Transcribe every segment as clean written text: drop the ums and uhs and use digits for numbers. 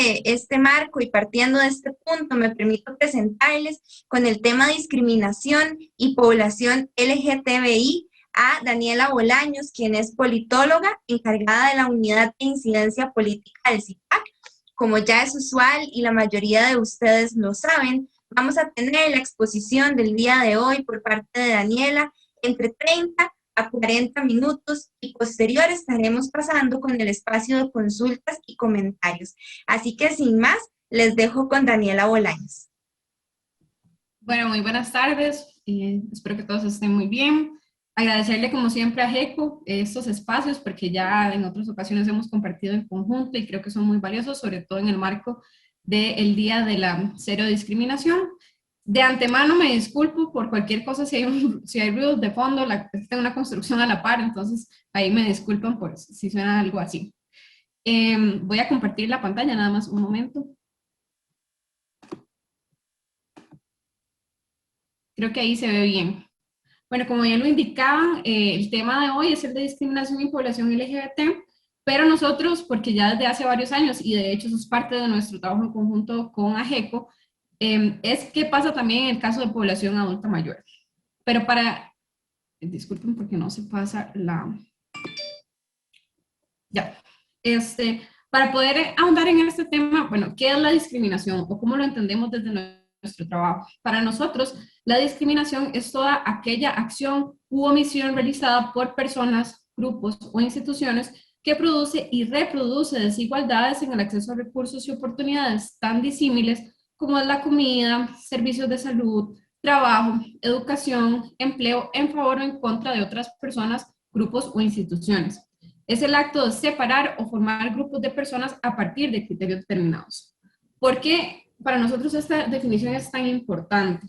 de este marco y partiendo de este punto, me permito presentarles con el tema discriminación y población LGTBI a Daniela Bolaños, quien es politóloga encargada de la Unidad de Incidencia Política del CIPAC. Como ya es usual y la mayoría de ustedes lo saben, vamos a tener la exposición del día de hoy por parte de Daniela entre 30 a 40 minutos y posterior estaremos pasando con el espacio de consultas y comentarios. Así que sin más, les dejo con Daniela Bolaños. Bueno, muy buenas tardes, espero que todos estén muy bien. Agradecerle como siempre a GECO estos espacios porque ya en otras ocasiones hemos compartido en conjunto y creo que son muy valiosos, sobre todo en el marco del Día de la Cero Discriminación. De antemano me disculpo por cualquier cosa si hay ruidos de fondo, tengo una construcción a la par, entonces ahí me disculpan por si suena algo así. Voy a compartir la pantalla nada más un momento. Creo que ahí se ve bien. Bueno, como ya lo indicaban, el tema de hoy es el de discriminación y población LGBT, pero nosotros, porque ya desde hace varios años, y de hecho eso es parte de nuestro trabajo en conjunto con AGECO, es qué pasa también en el caso de población adulta mayor. Pero disculpen porque no se pasa la... Ya. Para poder ahondar en este tema, bueno, ¿qué es la discriminación o cómo lo entendemos desde nuestro trabajo? Para nosotros, la discriminación es toda aquella acción u omisión realizada por personas, grupos o instituciones que produce y reproduce desigualdades en el acceso a recursos y oportunidades tan disímiles como es la comida, servicios de salud, trabajo, educación, empleo, en favor o en contra de otras personas, grupos o instituciones. Es el acto de separar o formar grupos de personas a partir de criterios determinados. ¿Por qué para nosotros esta definición es tan importante?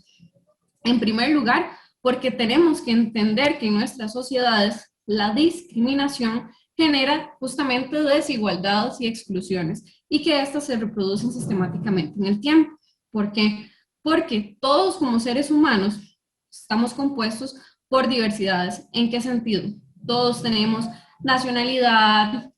En primer lugar, porque tenemos que entender que en nuestras sociedades la discriminación genera justamente desigualdades y exclusiones y que estas se reproducen sistemáticamente en el tiempo. ¿Por qué? Porque todos como seres humanos estamos compuestos por diversidades. ¿En qué sentido? Todos tenemos nacionalidad,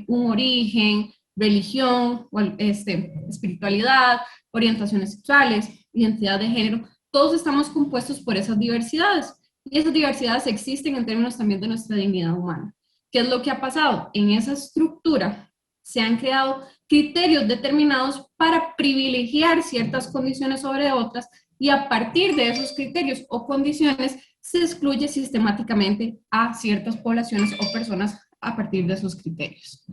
un origen, religión, espiritualidad, orientaciones sexuales, identidad de género. Todos estamos compuestos por esas diversidades y esas diversidades existen en términos también de nuestra dignidad humana. ¿Qué es lo que ha pasado? En esa estructura se han creado criterios determinados para privilegiar ciertas condiciones sobre otras y a partir de esos criterios o condiciones se excluye sistemáticamente a ciertas poblaciones o personas a partir de esos criterios.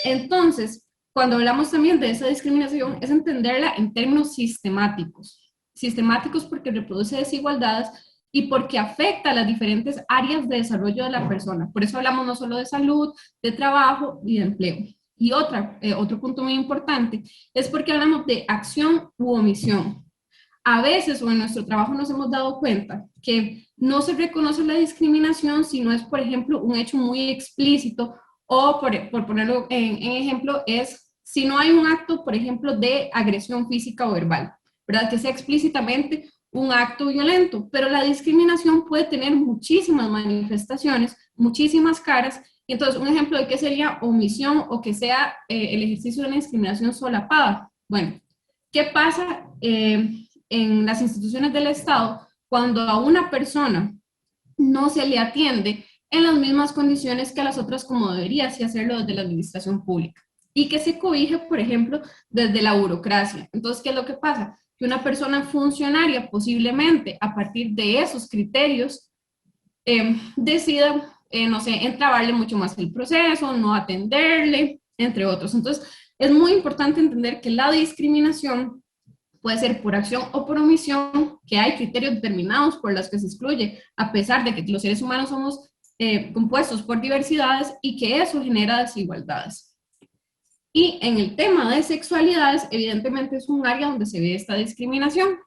Entonces, cuando hablamos también de esa discriminación, es entenderla en términos sistemáticos. Sistemáticos porque reproduce desigualdades y porque afecta a las diferentes áreas de desarrollo de la persona. Por eso hablamos no solo de salud, de trabajo y de empleo. Y otro punto muy importante es porque hablamos de acción u omisión. A veces o en nuestro trabajo nos hemos dado cuenta que no se reconoce la discriminación si no es, por ejemplo, un hecho muy explícito o, por ponerlo en ejemplo, es si no hay un acto, por ejemplo, de agresión física o verbal, ¿verdad? Que sea explícitamente un acto violento, pero la discriminación puede tener muchísimas manifestaciones, muchísimas caras, y entonces un ejemplo de qué sería omisión o que sea el ejercicio de una discriminación solapada. Bueno, ¿qué pasa en las instituciones del Estado cuando a una persona no se le atiende en las mismas condiciones que a las otras como debería así hacerlo desde la administración pública? Y que se cobije, por ejemplo, desde la burocracia. Entonces, ¿qué es lo que pasa? Que una persona funcionaria posiblemente a partir de esos criterios decida, no sé, entrabarle mucho más el proceso, no atenderle, entre otros. Entonces, es muy importante entender que la discriminación puede ser por acción o por omisión, que hay criterios determinados por los que se excluye, a pesar de que los seres humanos somos compuestos por diversidades y que eso genera desigualdades. Y en el tema de sexualidades, evidentemente es un área donde se ve esta discriminación.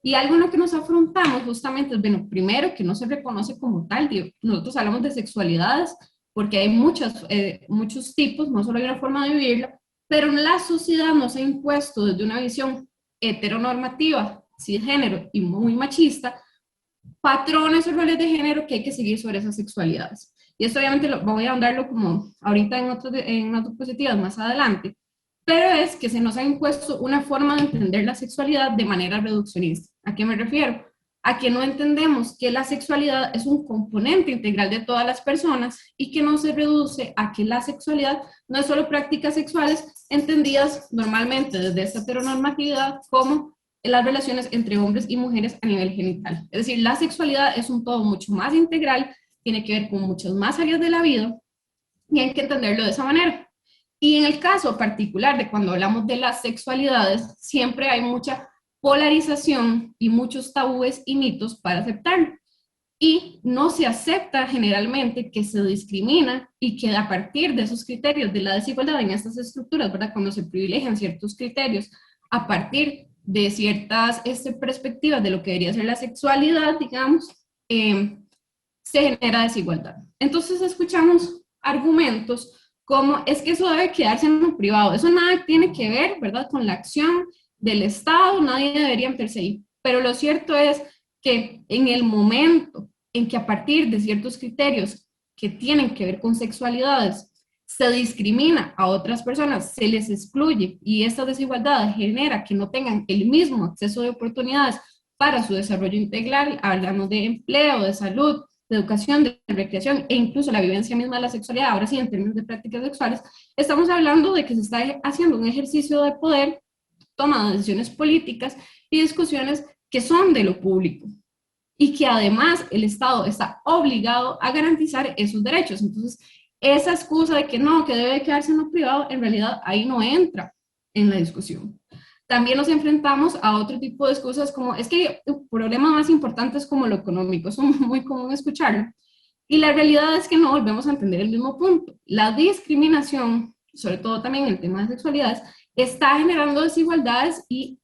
Y algo en lo que nos afrontamos justamente es, bueno, primero que no se reconoce como tal. Nosotros hablamos de sexualidades porque hay muchos tipos, no solo hay una forma de vivirla, pero la sociedad nos ha impuesto desde una visión heteronormativa, cisgénero y muy machista, patrones o roles de género que hay que seguir sobre esas sexualidades. Y esto obviamente voy a ahondarlo como ahorita en otras diapositivas más adelante, pero es que se nos ha impuesto una forma de entender la sexualidad de manera reduccionista. ¿A qué me refiero? A que no entendemos que la sexualidad es un componente integral de todas las personas y que no se reduce a que la sexualidad no es solo prácticas sexuales entendidas normalmente desde esta heteronormatividad como las relaciones entre hombres y mujeres a nivel genital. Es decir, la sexualidad es un todo mucho más integral, tiene que ver con muchas más áreas de la vida y hay que entenderlo de esa manera. Y en el caso particular de cuando hablamos de las sexualidades, siempre hay mucha polarización y muchos tabúes y mitos para aceptarlo. Y no se acepta generalmente que se discrimina y que a partir de esos criterios de la desigualdad en estas estructuras, ¿verdad? Cuando se privilegian ciertos criterios a partir de ciertas perspectivas de lo que debería ser la sexualidad, digamos, se genera desigualdad. Entonces escuchamos argumentos como es que eso debe quedarse en lo privado, eso nada tiene que ver, ¿verdad?, con la acción del Estado, nadie debería meterse ahí. Pero lo cierto es que en el momento en que a partir de ciertos criterios que tienen que ver con sexualidades, se discrimina a otras personas, se les excluye y esta desigualdad genera que no tengan el mismo acceso de oportunidades para su desarrollo integral, hablamos de empleo, de salud, de educación, de recreación e incluso la vivencia misma de la sexualidad, ahora sí en términos de prácticas sexuales, estamos hablando de que se está haciendo un ejercicio de poder, toma de decisiones políticas y discusiones que son de lo público y que además el Estado está obligado a garantizar esos derechos. Entonces, esa excusa de que no, que debe quedarse en lo privado, en realidad ahí no entra en la discusión. También nos enfrentamos a otro tipo de excusas como, es que el problema más importante es como lo económico, es muy común escucharlo. Y la realidad es que no volvemos a entender el mismo punto. La discriminación, sobre todo también en el tema de sexualidades, está generando desigualdades y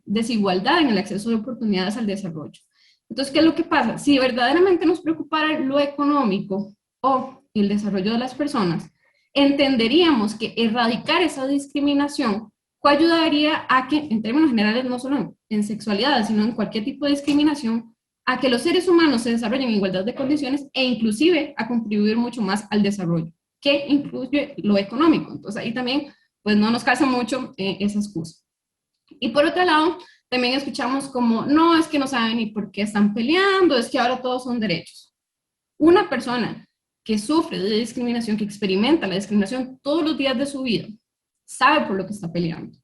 desigualdad en el acceso de oportunidades al desarrollo. Entonces, ¿qué es lo que pasa? Si verdaderamente nos preocupara lo económico o el desarrollo de las personas, entenderíamos que erradicar esa discriminación ayudaría a que, en términos generales, no solo en sexualidad, sino en cualquier tipo de discriminación, a que los seres humanos se desarrollen en igualdad de condiciones e inclusive a contribuir mucho más al desarrollo, que incluye lo económico. Entonces ahí también, pues no nos calza mucho esa excusa. Y por otro lado, también escuchamos como, no, es que no saben ni por qué están peleando, es que ahora todos son derechos. Una persona que sufre de discriminación, que experimenta la discriminación todos los días de su vida, sabe por lo que está peleando.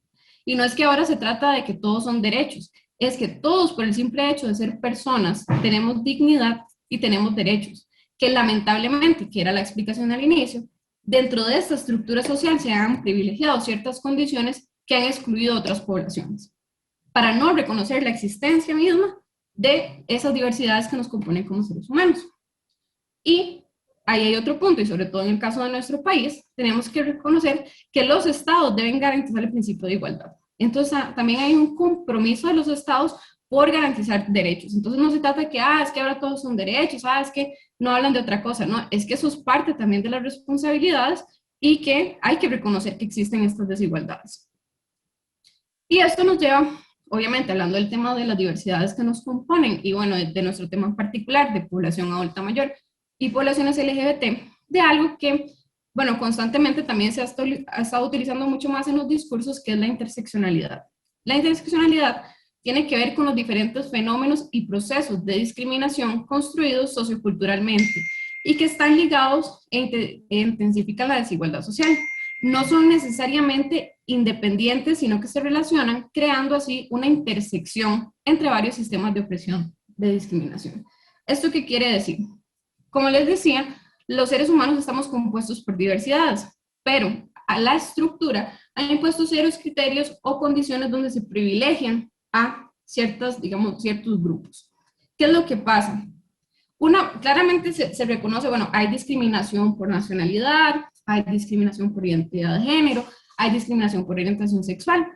Y no es que ahora se trata de que todos son derechos, es que todos por el simple hecho de ser personas tenemos dignidad y tenemos derechos, que lamentablemente, que era la explicación al inicio, dentro de esta estructura social se han privilegiado ciertas condiciones que han excluido otras poblaciones, para no reconocer la existencia misma de esas diversidades que nos componen como seres humanos. Y ahí hay otro punto, y sobre todo en el caso de nuestro país, tenemos que reconocer que los estados deben garantizar el principio de igualdad. Entonces, también hay un compromiso de los estados por garantizar derechos. Entonces, no se trata de que, es que ahora todos son derechos, es que no hablan de otra cosa, no, es que eso es parte también de las responsabilidades y que hay que reconocer que existen estas desigualdades. Y esto nos lleva, obviamente, hablando del tema de las diversidades que nos componen, y bueno, de nuestro tema en particular, de población adulta mayor, y poblaciones LGBT, de algo que, bueno, constantemente también se ha estado utilizando mucho más en los discursos, que es la interseccionalidad. La interseccionalidad tiene que ver con los diferentes fenómenos y procesos de discriminación construidos socioculturalmente y que están ligados e intensifican la desigualdad social. No son necesariamente independientes, sino que se relacionan, creando así una intersección entre varios sistemas de opresión, de discriminación. ¿Esto qué quiere decir? Como les decía, los seres humanos estamos compuestos por diversidades, pero a la estructura han impuesto ciertos criterios o condiciones donde se privilegian a ciertos grupos. ¿Qué es lo que pasa? Claramente se reconoce, bueno, hay discriminación por nacionalidad, hay discriminación por identidad de género, hay discriminación por orientación sexual,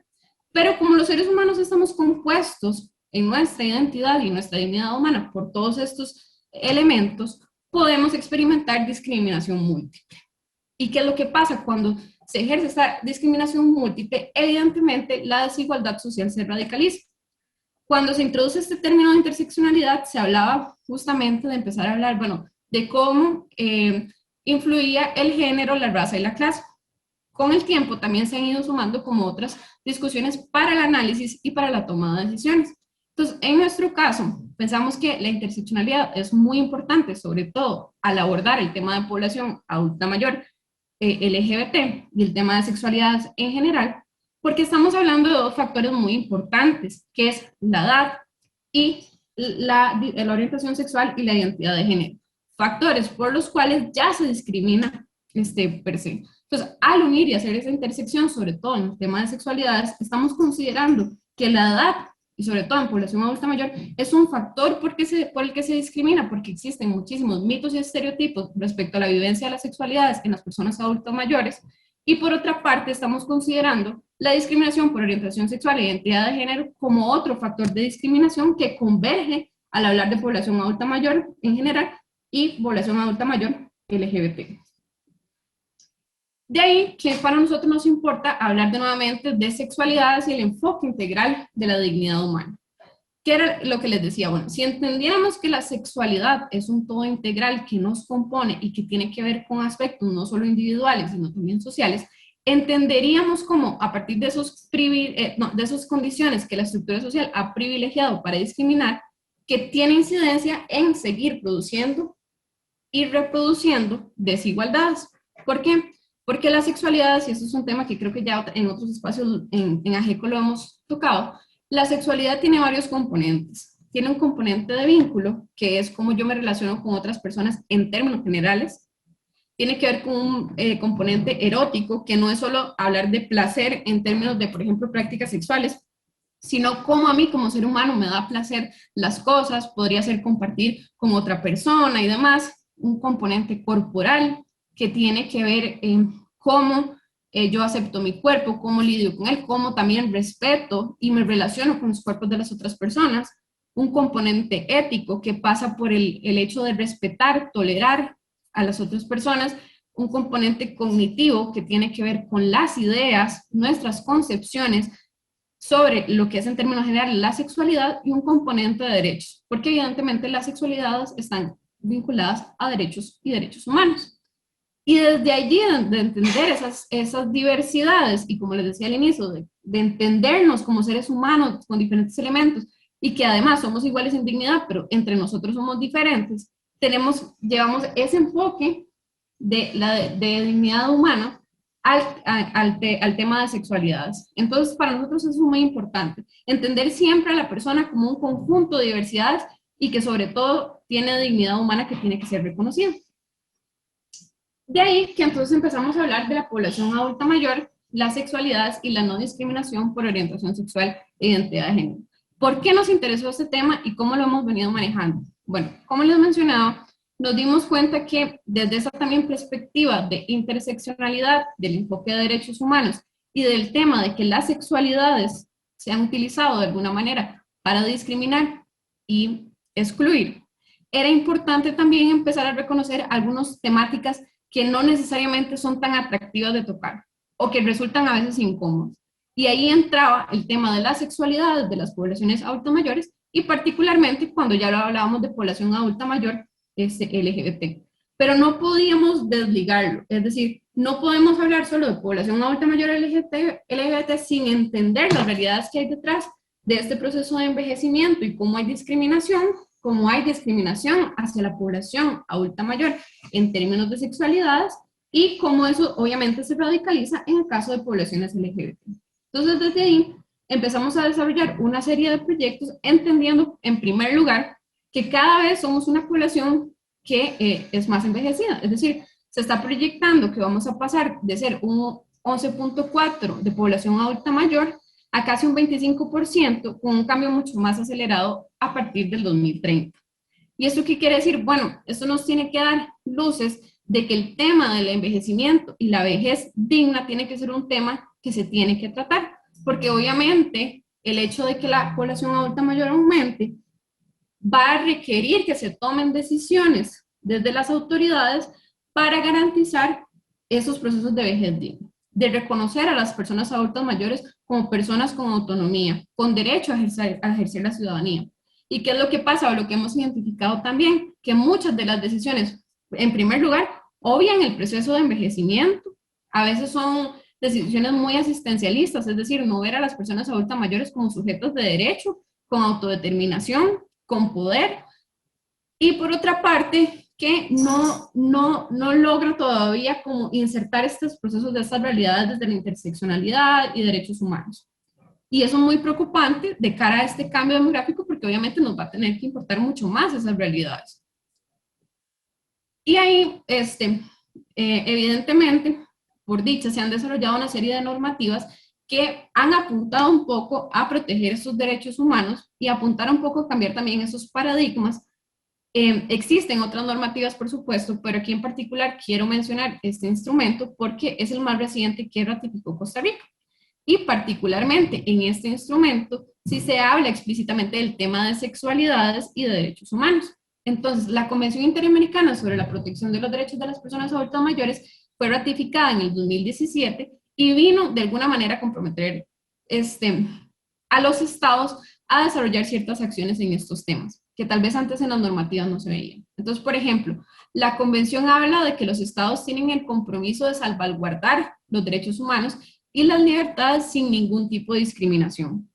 pero como los seres humanos estamos compuestos en nuestra identidad y nuestra dignidad humana por todos estos elementos, podemos experimentar discriminación múltiple. ¿Y qué es lo que pasa cuando se ejerce esta discriminación múltiple? Evidentemente, la desigualdad social se radicaliza. Cuando se introduce este término de interseccionalidad, se hablaba justamente de empezar a hablar, bueno, de cómo influía el género, la raza y la clase. con el tiempo también se han ido sumando como otras discusiones para el análisis y para la toma de decisiones. Entonces, en nuestro caso, pensamos que la interseccionalidad es muy importante, sobre todo al abordar el tema de población adulta mayor, LGBT y el tema de sexualidades en general, porque estamos hablando de dos factores muy importantes, que es la edad y la orientación sexual y la identidad de género. Factores por los cuales ya se discrimina per se. Entonces, al unir y hacer esa intersección, sobre todo en el tema de sexualidades, estamos considerando que la edad, y sobre todo en población adulta mayor, es un factor por el que se discrimina, porque existen muchísimos mitos y estereotipos respecto a la vivencia de las sexualidades en las personas adultas mayores, y por otra parte estamos considerando la discriminación por orientación sexual e identidad de género como otro factor de discriminación que converge al hablar de población adulta mayor en general y población adulta mayor LGBT. De ahí que para nosotros nos importa hablar nuevamente de sexualidades y el enfoque integral de la dignidad humana. ¿Qué era lo que les decía? Bueno, si entendiéramos que la sexualidad es un todo integral que nos compone y que tiene que ver con aspectos no solo individuales, sino también sociales, entenderíamos cómo a partir de esas condiciones que la estructura social ha privilegiado para discriminar, que tiene incidencia en seguir produciendo y reproduciendo desigualdades. ¿Por qué? Porque la sexualidad, y eso es un tema que creo que ya en otros espacios en AGECO lo hemos tocado, la sexualidad tiene varios componentes. Tiene un componente de vínculo, que es cómo yo me relaciono con otras personas en términos generales. Tiene que ver con un componente erótico, que no es solo hablar de placer en términos de, por ejemplo, prácticas sexuales, sino cómo a mí como ser humano me da placer las cosas, podría ser compartir con otra persona y demás. Un componente corporal, que tiene que ver en cómo yo acepto mi cuerpo, cómo lidio con él, cómo también respeto y me relaciono con los cuerpos de las otras personas. Un componente ético que pasa por el hecho de respetar, tolerar a las otras personas. Un componente cognitivo que tiene que ver con las ideas, nuestras concepciones sobre lo que es en términos generales la sexualidad, y un componente de derechos, porque evidentemente las sexualidades están vinculadas a derechos y derechos humanos. Y desde allí, de entender esas diversidades, y como les decía al inicio, de entendernos como seres humanos con diferentes elementos, y que además somos iguales en dignidad, pero entre nosotros somos diferentes, llevamos ese enfoque de dignidad humana al tema de sexualidades. Entonces, para nosotros eso es muy importante, entender siempre a la persona como un conjunto de diversidades y que sobre todo tiene dignidad humana que tiene que ser reconocida. De ahí que entonces empezamos a hablar de la población adulta mayor, las sexualidades y la no discriminación por orientación sexual e identidad de género. ¿Por qué nos interesó este tema y cómo lo hemos venido manejando? Bueno, como les mencionaba, nos dimos cuenta que desde esa también perspectiva de interseccionalidad, del enfoque de derechos humanos y del tema de que las sexualidades se han utilizado de alguna manera para discriminar y excluir, era importante también empezar a reconocer algunas temáticas que no necesariamente son tan atractivas de tocar o que resultan a veces incómodas. Y ahí entraba el tema de las sexualidades de las poblaciones adultas mayores y particularmente cuando ya lo hablábamos de población adulta mayor LGBT. Pero no podíamos desligarlo, es decir, no podemos hablar solo de población adulta mayor LGBT sin entender las realidades que hay detrás de este proceso de envejecimiento y cómo hay discriminación hacia la población adulta mayor en términos de sexualidades y cómo eso obviamente se radicaliza en el caso de poblaciones LGBT. Entonces, desde ahí empezamos a desarrollar una serie de proyectos entendiendo, en primer lugar, que cada vez somos una población que es más envejecida. Es decir, se está proyectando que vamos a pasar de ser un 11.4 de población adulta mayor a casi un 25%, con un cambio mucho más acelerado a partir del 2030. ¿Y esto qué quiere decir? Bueno, esto nos tiene que dar luces de que el tema del envejecimiento y la vejez digna tiene que ser un tema que se tiene que tratar, porque obviamente el hecho de que la población adulta mayor aumente va a requerir que se tomen decisiones desde las autoridades para garantizar esos procesos de vejez digna, de reconocer a las personas adultas mayores como personas con autonomía, con derecho a ejercer la ciudadanía. ¿Y qué es lo que pasa o lo que hemos identificado también? Que muchas de las decisiones, en primer lugar, obvian el proceso de envejecimiento, a veces son decisiones muy asistencialistas, es decir, no ver a las personas adultas mayores como sujetos de derecho, con autodeterminación, con poder, y por otra parte, que no logra todavía como insertar estos procesos de estas realidades desde la interseccionalidad y derechos humanos. Y eso es muy preocupante de cara a este cambio demográfico porque obviamente nos va a tener que importar mucho más esas realidades. Y ahí, evidentemente, por dicha, se han desarrollado una serie de normativas que han apuntado un poco a proteger esos derechos humanos y apuntar un poco a cambiar también esos paradigmas. Existen otras normativas, por supuesto, pero aquí en particular quiero mencionar este instrumento porque es el más reciente que ratificó Costa Rica. Y particularmente en este instrumento, sí se habla explícitamente del tema de sexualidades y de derechos humanos. Entonces, la Convención Interamericana sobre la Protección de los Derechos de las Personas Adultas Mayores fue ratificada en el 2017 y vino de alguna manera a comprometer a los estados a desarrollar ciertas acciones en estos temas, que tal vez antes en las normativas no se veían. Entonces, por ejemplo, la convención habla de que los estados tienen el compromiso de salvaguardar los derechos humanos y las libertades sin ningún tipo de discriminación.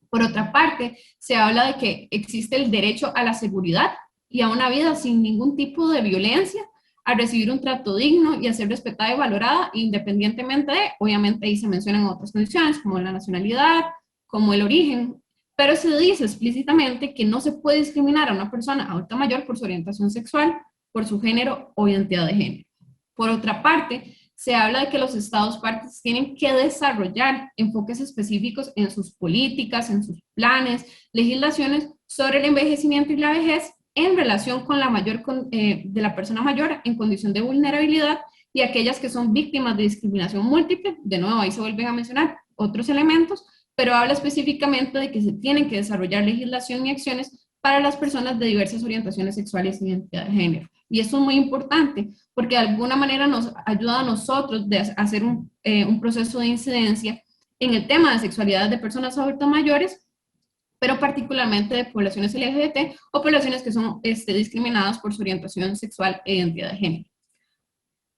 Por otra parte, se habla de que existe el derecho a la seguridad y a una vida sin ningún tipo de violencia, a recibir un trato digno y a ser respetada y valorada independientemente de, obviamente ahí se mencionan otras condiciones como la nacionalidad, como el origen, pero se dice explícitamente que no se puede discriminar a una persona adulta mayor por su orientación sexual, por su género o identidad de género. Por otra parte, se habla de que los estados partes tienen que desarrollar enfoques específicos en sus políticas, en sus planes, legislaciones sobre el envejecimiento y la vejez en relación con de la persona mayor en condición de vulnerabilidad y aquellas que son víctimas de discriminación múltiple. De nuevo, ahí se vuelven a mencionar otros elementos, pero habla específicamente de que se tienen que desarrollar legislación y acciones para las personas de diversas orientaciones sexuales y identidad de género. Y eso es muy importante, porque de alguna manera nos ayuda a nosotros de hacer un proceso de incidencia en el tema de sexualidad de personas adultas mayores, pero particularmente de poblaciones LGBT o poblaciones que son discriminadas por su orientación sexual e identidad de género.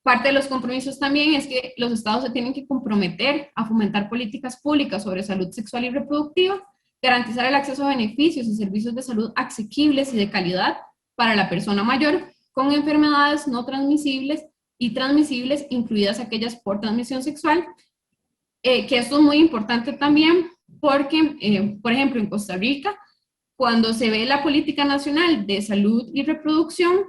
Parte de los compromisos también es que los estados se tienen que comprometer a fomentar políticas públicas sobre salud sexual y reproductiva, garantizar el acceso a beneficios y servicios de salud asequibles y de calidad para la persona mayor con enfermedades no transmisibles y transmisibles, incluidas aquellas por transmisión sexual, que esto es muy importante también porque, por ejemplo, en Costa Rica, cuando se ve la política nacional de salud y reproducción,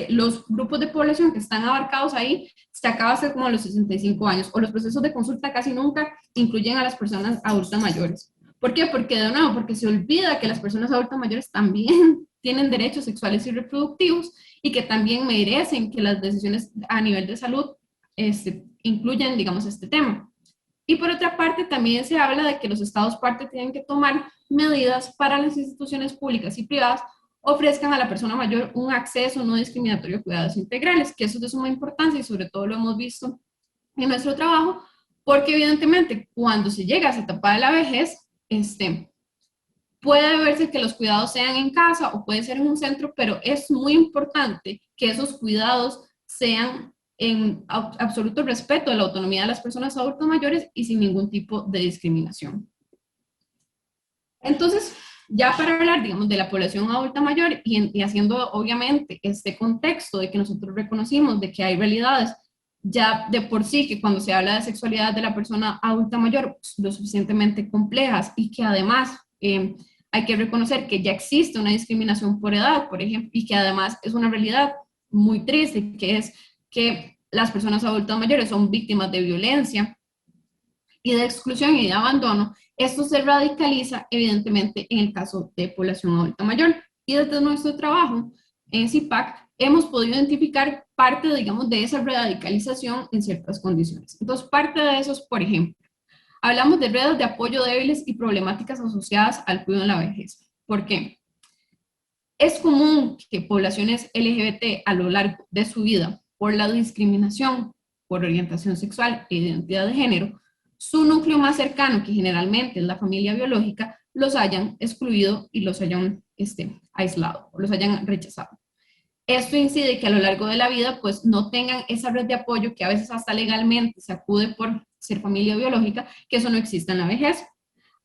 los grupos de población que están abarcados ahí se acaba hace como a los 65 años, o los procesos de consulta casi nunca incluyen a las personas adultas mayores. ¿Por qué? Porque de nuevo, porque se olvida que las personas adultas mayores también tienen derechos sexuales y reproductivos y que también merecen que las decisiones a nivel de salud incluyan, digamos, este tema. Y por otra parte, también se habla de que los estados parte tienen que tomar medidas para las instituciones públicas y privadas ofrezcan a la persona mayor un acceso no discriminatorio a cuidados integrales, que eso es de suma importancia y sobre todo lo hemos visto en nuestro trabajo, porque evidentemente cuando se llega a esa etapa de la vejez, puede verse que los cuidados sean en casa o puede ser en un centro, pero es muy importante que esos cuidados sean en absoluto respeto a la autonomía de las personas adultas mayores y sin ningún tipo de discriminación. Entonces, ya para hablar, digamos, de la población adulta mayor y haciendo obviamente este contexto de que nosotros reconocimos de que hay realidades ya de por sí que cuando se habla de sexualidad de la persona adulta mayor lo suficientemente complejas y que además hay que reconocer que ya existe una discriminación por edad, por ejemplo, y que además es una realidad muy triste, que es que las personas adultas mayores son víctimas de violencia y de exclusión y de abandono. Esto se radicaliza evidentemente en el caso de población adulta mayor. Y desde nuestro trabajo en CIPAC hemos podido identificar parte, digamos, de esa radicalización en ciertas condiciones. Entonces, parte de eso es, por ejemplo, hablamos de redes de apoyo débiles y problemáticas asociadas al cuidado en la vejez. ¿Por qué? Es común que poblaciones LGBT a lo largo de su vida, por la discriminación, por orientación sexual e identidad de género, su núcleo más cercano, que generalmente es la familia biológica, los hayan excluido y los hayan aislado o los hayan rechazado. Esto incide que a lo largo de la vida pues no tengan esa red de apoyo que a veces hasta legalmente se acude por ser familia biológica, que eso no exista en la vejez.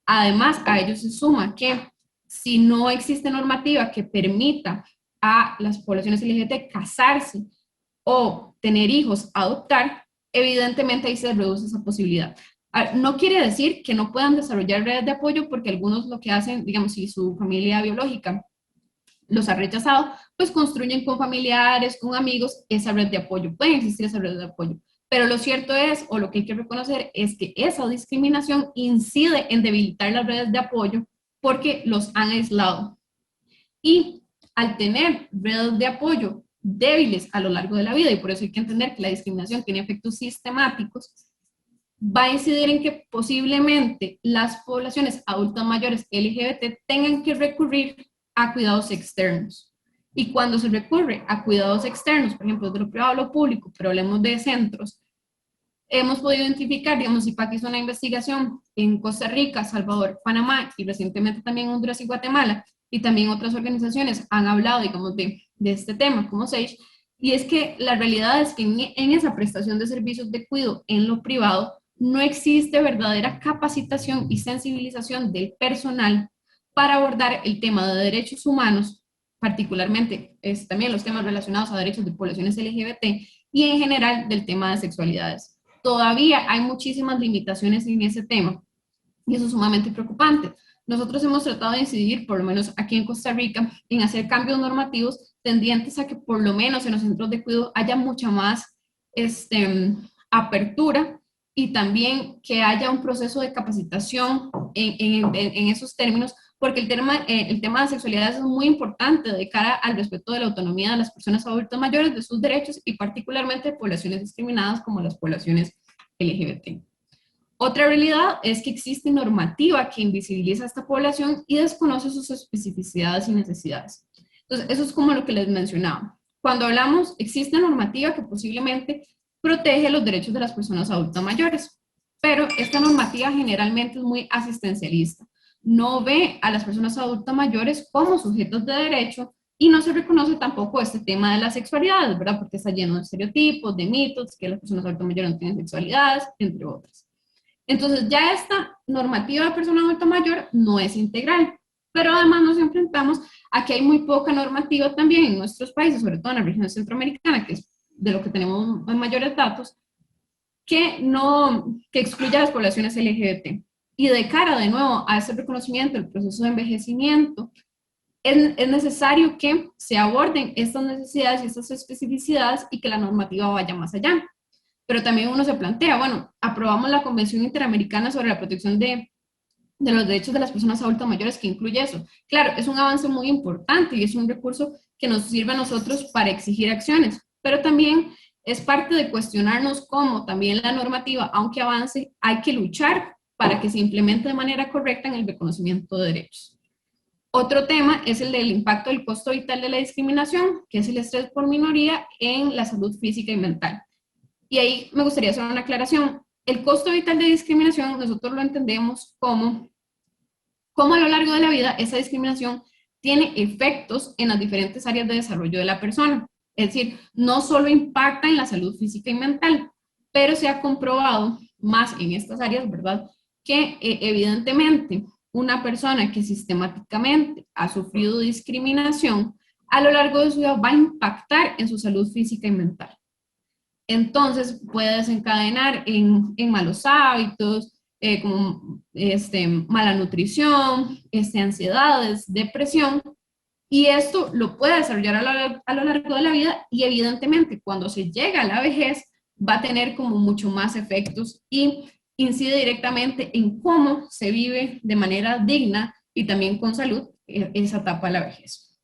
Además, a ello se suma que si no existe normativa que permita a las poblaciones LGBT casarse o tener hijos, adoptar, evidentemente ahí se reduce esa posibilidad. No quiere decir que no puedan desarrollar redes de apoyo, porque algunos lo que hacen, digamos, si su familia biológica los ha rechazado, pues construyen con familiares, con amigos, esa red de apoyo. Puede existir esa red de apoyo. Pero lo cierto es, o lo que hay que reconocer, es que esa discriminación incide en debilitar las redes de apoyo porque los han aislado. Y al tener redes de apoyo débiles a lo largo de la vida, y por eso hay que entender que la discriminación tiene efectos sistemáticos, va a incidir en que posiblemente las poblaciones adultas mayores LGBT tengan que recurrir a cuidados externos. Y cuando se recurre a cuidados externos, por ejemplo, de lo privado a lo público, pero hablemos de centros, hemos podido identificar, digamos, IPAC hizo una investigación en Costa Rica, Salvador, Panamá y recientemente también en Honduras y Guatemala, y también otras organizaciones han hablado, digamos, de este tema, como SAGE, y es que la realidad es que en esa prestación de servicios de cuidado en lo privado no existe verdadera capacitación y sensibilización del personal para abordar el tema de derechos humanos, particularmente también los temas relacionados a derechos de poblaciones LGBT y en general del tema de sexualidades. Todavía hay muchísimas limitaciones en ese tema y eso es sumamente preocupante. Nosotros hemos tratado de incidir, por lo menos aquí en Costa Rica, en hacer cambios normativos tendientes a que por lo menos en los centros de cuidado haya mucha más apertura y también que haya un proceso de capacitación en esos términos, porque el tema de sexualidad es muy importante de cara al respeto de la autonomía de las personas adultas mayores, de sus derechos y particularmente de poblaciones discriminadas como las poblaciones LGBT. Otra realidad es que existe normativa que invisibiliza a esta población y desconoce sus especificidades y necesidades. Entonces, eso es como lo que les mencionaba. Cuando hablamos, existe normativa que posiblemente protege los derechos de las personas adultas mayores, pero esta normativa generalmente es muy asistencialista. No ve a las personas adultas mayores como sujetos de derecho y no se reconoce tampoco este tema de las sexualidades, ¿verdad? Porque está lleno de estereotipos, de mitos, que las personas adultas mayores no tienen sexualidades, entre otras. Entonces ya esta normativa de persona adulta mayor no es integral, pero además nos enfrentamos a que hay muy poca normativa también en nuestros países, sobre todo en la región centroamericana, que es de lo que tenemos mayores datos, que excluya a las poblaciones LGBT. Y de cara de nuevo a ese reconocimiento del proceso de envejecimiento, es necesario que se aborden estas necesidades y estas especificidades y que la normativa vaya más allá. Pero también uno se plantea, bueno, aprobamos la Convención Interamericana sobre la Protección de los Derechos de las Personas Adultas Mayores, que incluye eso. Claro, es un avance muy importante y es un recurso que nos sirve a nosotros para exigir acciones, pero también es parte de cuestionarnos cómo también la normativa, aunque avance, hay que luchar para que se implemente de manera correcta en el reconocimiento de derechos. Otro tema es el del impacto del costo vital de la discriminación, que es el estrés por minoría en la salud física y mental. Y ahí me gustaría hacer una aclaración. El costo vital de discriminación nosotros lo entendemos como a lo largo de la vida esa discriminación tiene efectos en las diferentes áreas de desarrollo de la persona. Es decir, no solo impacta en la salud física y mental, pero se ha comprobado más en estas áreas, ¿verdad? Que evidentemente una persona que sistemáticamente ha sufrido discriminación a lo largo de su vida va a impactar en su salud física y mental. Entonces puede desencadenar en malos hábitos, como mala nutrición, ansiedades, depresión, y esto lo puede desarrollar a lo largo de la vida y evidentemente cuando se llega a la vejez va a tener como mucho más efectos y incide directamente en cómo se vive de manera digna y también con salud esa etapa de la vejez.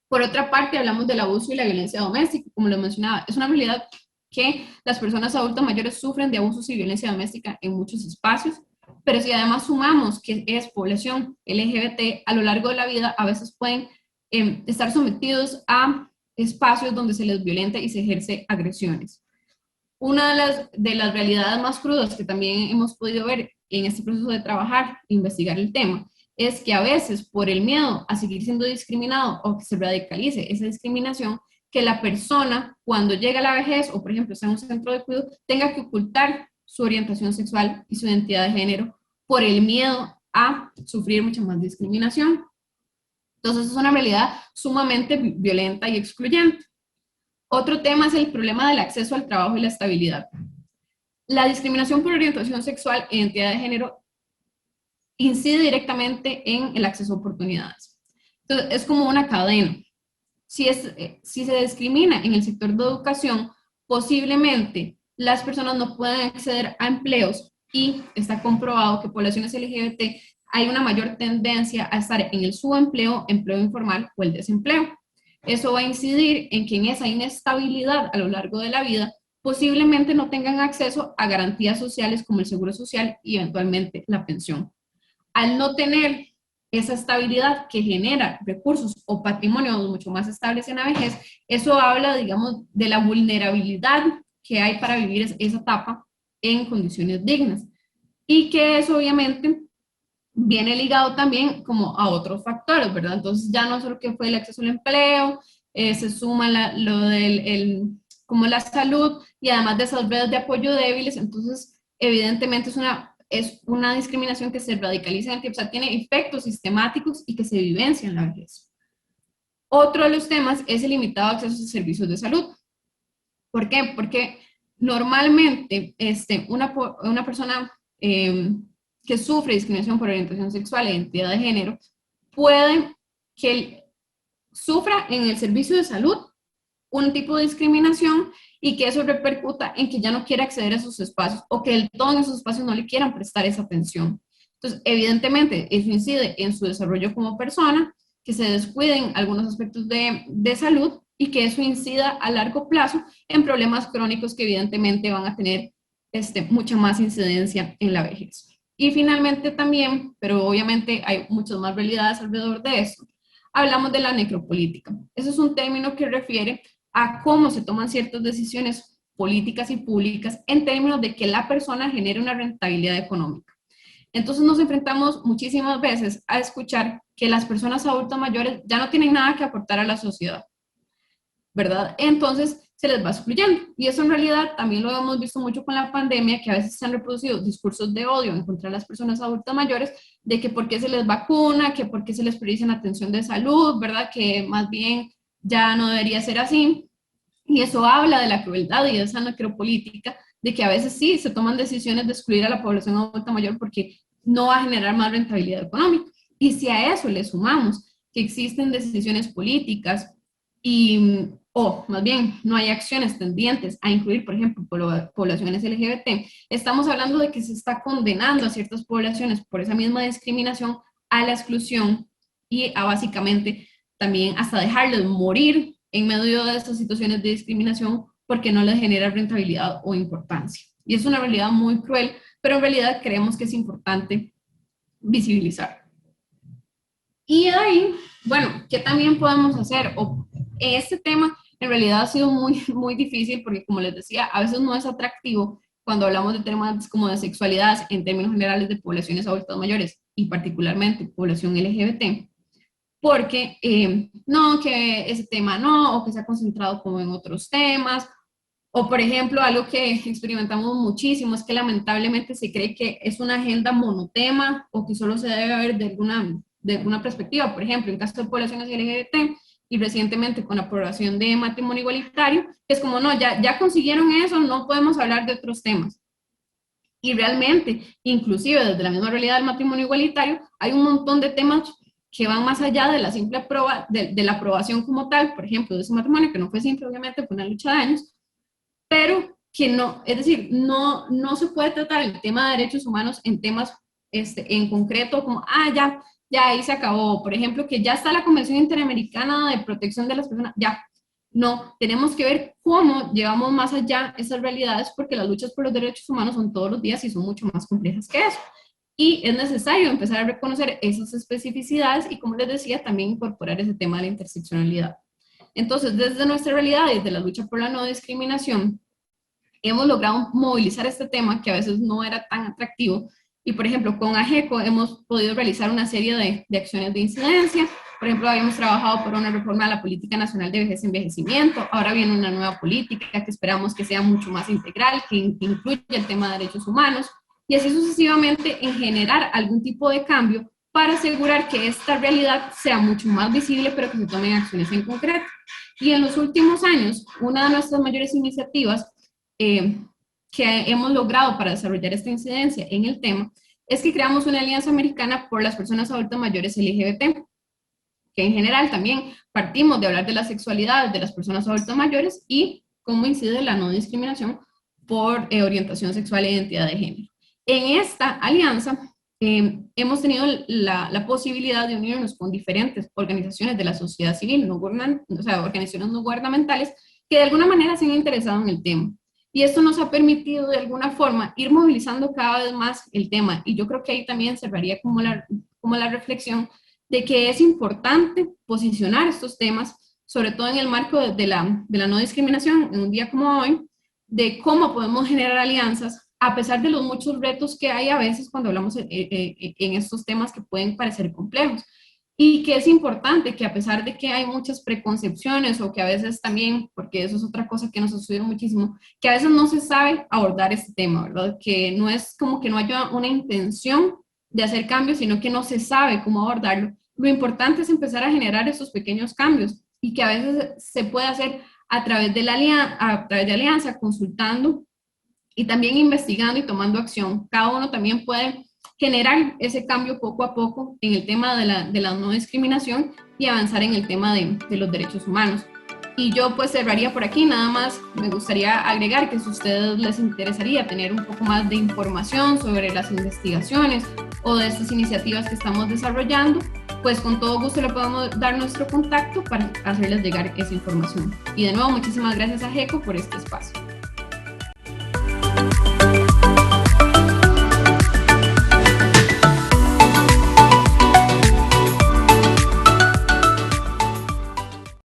Por otra parte, hablamos del abuso y la violencia doméstica, como lo mencionaba, es una realidad que las personas adultas mayores sufren de abusos y violencia doméstica en muchos espacios, pero si además sumamos que es población LGBT, a lo largo de la vida a veces pueden estar sometidos a espacios donde se les violenta y se ejerce agresiones. Una de las realidades más crudas que también hemos podido ver en este proceso de trabajar e investigar el tema es que a veces por el miedo a seguir siendo discriminado o que se radicalice esa discriminación, que la persona cuando llega a la vejez o por ejemplo está en un centro de cuidado tenga que ocultar su orientación sexual y su identidad de género por el miedo a sufrir mucha más discriminación. Entonces es una realidad sumamente violenta y excluyente. Otro tema es el problema del acceso al trabajo y la estabilidad. La discriminación por orientación sexual e identidad de género incide directamente en el acceso a oportunidades. Entonces es como una cadena. Si se discrimina en el sector de educación, posiblemente las personas no puedan acceder a empleos y está comprobado que poblaciones LGBT hay una mayor tendencia a estar en el subempleo, empleo informal o el desempleo. Eso va a incidir en que en esa inestabilidad a lo largo de la vida posiblemente no tengan acceso a garantías sociales como el seguro social y eventualmente la pensión. Al no tener esa estabilidad que genera recursos o patrimonio mucho más estables en la vejez, eso habla, digamos, de la vulnerabilidad que hay para vivir esa etapa en condiciones dignas. Y que eso obviamente viene ligado también como a otros factores, ¿verdad? Entonces ya no solo que fue el acceso al empleo, se suma lo del como la salud y además de esas redes de apoyo débiles, entonces evidentemente es una discriminación que se radicaliza en el tiempo, o sea, tiene efectos sistemáticos y que se vivencia en la vejez. Otro de los temas es el limitado acceso a servicios de salud. ¿Por qué? Porque normalmente una persona que sufre discriminación por orientación sexual e identidad de género puede que sufra en el servicio de salud un tipo de discriminación y que eso repercuta en que ya no quiera acceder a esos espacios o que del todo en esos espacios no le quieran prestar esa atención. Entonces, evidentemente, eso incide en su desarrollo como persona, que se descuiden algunos aspectos de salud y que eso incida a largo plazo en problemas crónicos que evidentemente van a tener mucha más incidencia en la vejez. Y finalmente también, pero obviamente hay muchas más realidades alrededor de esto, hablamos de la necropolítica. Eso es un término que refiere a cómo se toman ciertas decisiones políticas y públicas en términos de que la persona genere una rentabilidad económica. Entonces nos enfrentamos muchísimas veces a escuchar que las personas adultas mayores ya no tienen nada que aportar a la sociedad, ¿verdad? Entonces se les va excluyendo. Y eso en realidad también lo hemos visto mucho con la pandemia, que a veces se han reproducido discursos de odio en contra de las personas adultas mayores, de que por qué se les vacuna, que por qué se les prioriza atención de salud, ¿verdad? Que más bien ya no debería ser así. Y eso habla de la crueldad y de esa necropolítica, de que a veces sí se toman decisiones de excluir a la población adulta mayor porque no va a generar más rentabilidad económica. Y si a eso le sumamos que existen decisiones políticas o más bien no hay acciones tendientes a incluir, por ejemplo, poblaciones LGBT, estamos hablando de que se está condenando a ciertas poblaciones por esa misma discriminación a la exclusión y a básicamente también hasta dejarlos morir en medio de estas situaciones de discriminación porque no les genera rentabilidad o importancia. Y es una realidad muy cruel, pero en realidad creemos que es importante visibilizar. Y de ahí, bueno, ¿qué también podemos hacer? Este tema en realidad ha sido muy, muy difícil porque, como les decía, a veces no es atractivo cuando hablamos de temas como de sexualidad en términos generales de poblaciones adultas mayores y particularmente población LGBT, porque no, que ese tema no, o que se ha concentrado como en otros temas, o por ejemplo, algo que experimentamos muchísimo es que lamentablemente se cree que es una agenda monotema o que solo se debe ver de alguna perspectiva. Por ejemplo, en caso de poblaciones LGBT y recientemente con la aprobación de matrimonio igualitario, es como no, ya consiguieron eso, no podemos hablar de otros temas. Y realmente, inclusive desde la misma realidad del matrimonio igualitario, hay un montón de temas que van más allá de la simple de la aprobación como tal, por ejemplo, de ese matrimonio, que no fue simple, obviamente, fue una lucha de años, pero que no, es decir, no se puede tratar el tema de derechos humanos en temas en concreto como, ya ahí se acabó, por ejemplo, que ya está la Convención Interamericana de Protección de las Personas, ya. No, tenemos que ver cómo llevamos más allá esas realidades porque las luchas por los derechos humanos son todos los días y son mucho más complejas que eso. Y es necesario empezar a reconocer esas especificidades y, como les decía, también incorporar ese tema de la interseccionalidad. Entonces, desde nuestra realidad, desde la lucha por la no discriminación, hemos logrado movilizar este tema que a veces no era tan atractivo Y, por ejemplo, con AGECO hemos podido realizar una serie de acciones de incidencia. Por ejemplo, habíamos trabajado por una reforma de la Política Nacional de Vejez y Envejecimiento. Ahora viene una nueva política que esperamos que sea mucho más integral, que incluya el tema de derechos humanos, y así sucesivamente en generar algún tipo de cambio para asegurar que esta realidad sea mucho más visible, pero que se tomen acciones en concreto. Y en los últimos años, una de nuestras mayores iniciativas que hemos logrado para desarrollar esta incidencia en el tema es que creamos una alianza americana por las personas adultas mayores LGBT, que en general también partimos de hablar de la sexualidad de las personas adultas mayores y cómo incide la no discriminación por orientación sexual e identidad de género. En esta alianza hemos tenido la posibilidad de unirnos con diferentes organizaciones de la sociedad civil, o sea, organizaciones no gubernamentales, que de alguna manera se han interesado en el tema. Y esto nos ha permitido de alguna forma ir movilizando cada vez más el tema. Y yo creo que ahí también cerraría como la reflexión de que es importante posicionar estos temas, sobre todo en el marco de la no discriminación, en un día como hoy, de cómo podemos generar alianzas a pesar de los muchos retos que hay a veces cuando hablamos en estos temas que pueden parecer complejos. Y que es importante que a pesar de que hay muchas preconcepciones o que a veces también, porque eso es otra cosa que nos ha sucedido muchísimo, que a veces no se sabe abordar este tema, ¿verdad? Que no es como que no haya una intención de hacer cambios, sino que no se sabe cómo abordarlo. Lo importante es empezar a generar esos pequeños cambios y que a veces se puede hacer a través de alianza, consultando y también investigando y tomando acción. Cada uno también puede generar ese cambio poco a poco en el tema de la no discriminación y avanzar en el tema de los derechos humanos. Y yo pues cerraría por aquí, nada más me gustaría agregar que si a ustedes les interesaría tener un poco más de información sobre las investigaciones o de estas iniciativas que estamos desarrollando, pues con todo gusto le podemos dar nuestro contacto para hacerles llegar esa información. Y de nuevo, muchísimas gracias a AGECO por este espacio.